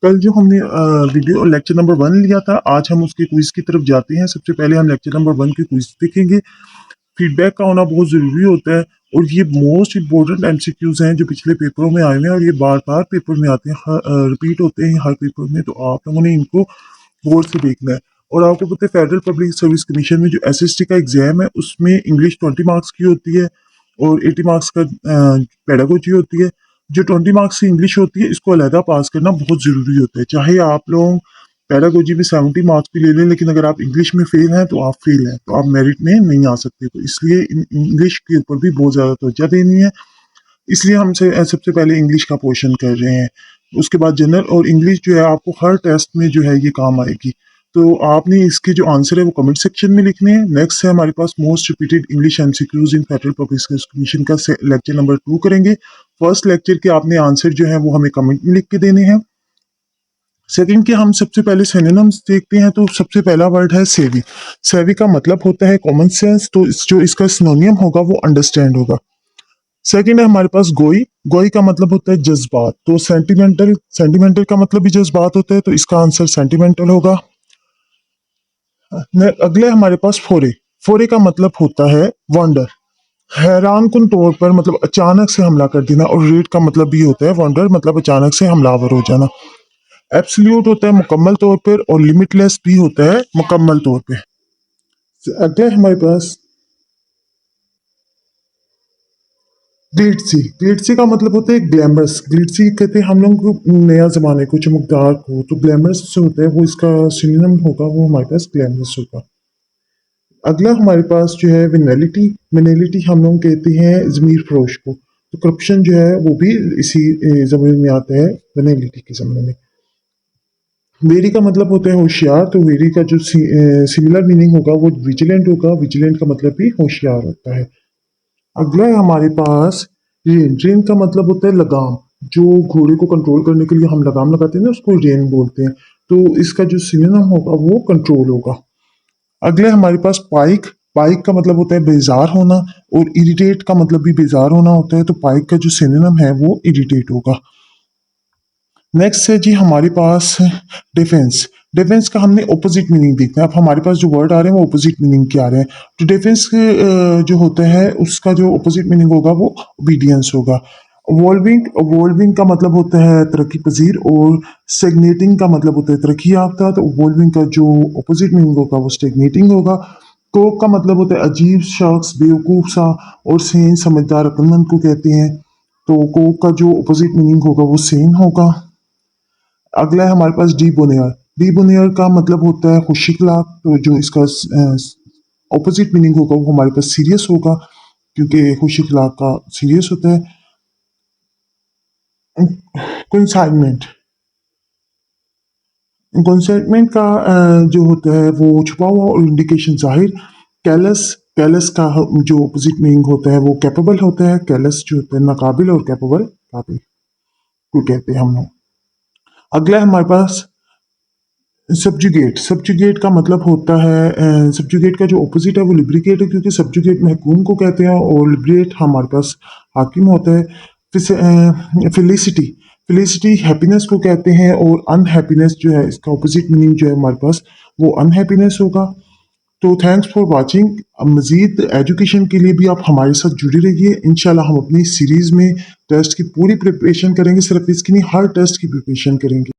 कल जो हमने वीडियो लेक्चर नंबर 1 लिया था, आज हम उसके क्विज की तरफ जाते हैं। सबसे पहले हम लेक्चर नंबर 1 के क्विज देखेंगे। फीडबैक का होना बहुत ज़रूरी होता है और ये मोस्ट इम्पोर्टेंट एमसीक्यूज़ हैं जो पिछले पेपरों में आए हुए हैं और ये बार-बार पेपर में आते हैं, रिपीट होते हैं हर पेपर में, तो आप लोगों ने इनको गौर से देखना है। और आपको पता है फेडरल पब्लिक सर्विस कमीशन में जो एसएसटी का एग्ज़ाम है उसमें इंग्लिश 20 मार्क्स की होती है और 80 मार्क्स का पेडागोजी होती है। जो 20 मार्क्स की इंग्लिश होती है इसको अलहदा पास करना बहुत ज़रूरी होता है। चाहे आप लोग पेडागोजी में 70 मार्क्स भी ले लें, लेकिन अगर आप इंग्लिश में फेल हैं तो आप फेल हैं, तो आप मेरिट में नहीं आ सकते। तो इसलिए इंग्लिश के ऊपर भी बहुत ज़्यादा तवज्जो देनी है। इसलिए हम सबसे पहले इंग्लिश का पोर्शन कर रहे हैं। उसके बाद जनरल और इंग्लिश जो है आपको हर टेस्ट में जो है ये काम आएगी। तो आपने इसके जो आंसर है वो कमेंट सेक्शन में लिखने हैं। नेक्स्ट है हमारे पास most repeated English MCQs in federal public service commission का लेक्चर नंबर 2 करेंगे। फर्स्ट लेक्चर के आपने आंसर जो है वो हमें कमेंट में लिख के देने हैं। सेकंड के हम सबसे पहले सिनोनिम्स देखते हैं। तो सबसे पहला वर्ड है सेवी। सेवी का मतलब होता है कॉमन सेंस, तो जो इसका सिनोनियम होगा वो अंडरस्टैंड होगा। सेकंड है हमारे पास गोई। गोई का मतलब होता है जज्बात, तो सेंटिमेंटल, सेंटिमेंटल का मतलब भी जज्बात होता है, तो इसका आंसर सेंटिमेंटल होगा। अगले हमारे पास फोरे। फोरे का मतलब होता है वंडर, हैरान कुन तौर पर, मतलब अचानक से हमला कर देना। और रेड का मतलब भी होता है वंडर, मतलब अचानक से हमलावर हो जाना। एब्सोल्यूट होता है मुकम्मल तौर पर और लिमिटलेस भी होता है मुकम्मल तौर पे। अगले हमारे पास ग्लिट्सी। ग्लिट्सी का मतलब होता है ग्लैमरस। ग्लिट्सी कहते हैं हम लोग को नया जमाने को, चमकदार को, तो ग्लैमरस जो होता है वो इसका सिनोनिम होगा, वो हमारे पास ग्लैमरस होगा। अगला हमारे पास जो है विनैलिटी। विनैलिटी हम लोग कहते हैं जमीर फरोश को, तो करप्शन जो है वो भी इसी जमीन में आता है, विनैलिटी के जमाने में। वेरी का मतलब होता है होशियार, तो वेरी का जो सिमिलर मीनिंग होगा वो विजिलेंट होगा। विजिलेंट का मतलब भी होशियार होता है। अगला है हमारे पास रेन। रेन का मतलब होता है लगाम, जो घोड़े को कंट्रोल करने के लिए हम लगाम लगाते हैं ना, उसको रेन बोलते हैं। तो इसका जो सिनोनिम होगा वो कंट्रोल होगा। अगले हमारे पास पाइक। पाइक का मतलब होता है बेजार होना और इरिटेट का मतलब भी बेजार होना होता है, तो पाइक का जो सिनोनिम है वो इरिटेट होगा। नेक्स्ट है जी हमारे पास डिफेंस। डिफेंस का हमने ऑपोजिट मीनिंग देखना है। अब हमारे पास जो वर्ड आ रहे हैं वो ऑपोजिट मीनिंग के आ रहे हैं। तो डिफेंस के जो होता है उसका जो ऑपोजिट मीनिंग होगा वो ओबीडियंस होगा। वॉल्विंग। वॉल्विंग का मतलब होता है तरक्की पजीर और स्टेगनेटिंग का मतलब होता है तरक्की याफ्ता, तो वॉल्विंग का जो ऑपोजिट मीनिंग होगा वो स्टेगनेटिंग होगा। कोक का मतलब होता है अजीब शख्स, बेवकूफ सा, और सेन समझदार अक्लमंद को कहते हैं, तो कोक का जो ऑपोजिट मीनिंग होगा वो सेन होगा। अगला है हमारे पास डी बोनियर। डी बोनियर का मतलब होता है खुशिकलाक, तो जो इसका ऑपोजिट मीनिंग होगा वो हमारे पास सीरियस होगा, क्योंकि खुशिकलाक का सीरियस होता है। कंसाइनमेंट। कंसाइनमेंट का जो होता है वो छुपा हुआ और इंडिकेशन जाहिर। कैलस। कैलस का जो ऑपोजिट मीनिंग होता है वो कैपेबल होता है। कैलस जो होता है नाकाबिल और कैपेबल काबिल को कहते हैं हम लोग। अगला है हमारे पास सब्जुगेट। सब्जुगेट का मतलब होता है, सब्जुगेट का जो ऑपोजिट है वो लिब्रिकेट है, क्योंकि सब्जुगेट महकूम को कहते हैं और लिब्रेट हमारे पास हाकिम होता है। फिलिसिटी। फिलिसिटी हैप्पीनेस को कहते हैं और अनहैप्पीनेस जो है इसका ऑपोजिट मीनिंग जो है हमारे पास वो अनहैप्पीनेस होगा। तो थैंक्स फॉर वाचिंग। मज़ीद एजुकेशन के लिए भी आप हमारे साथ जुड़े रहिए। इंशाल्लाह हम अपनी सीरीज़ में टेस्ट की पूरी प्रिपरेशन करेंगे, सिर्फ इसकी नहीं हर टेस्ट की प्रिपरेशन करेंगे।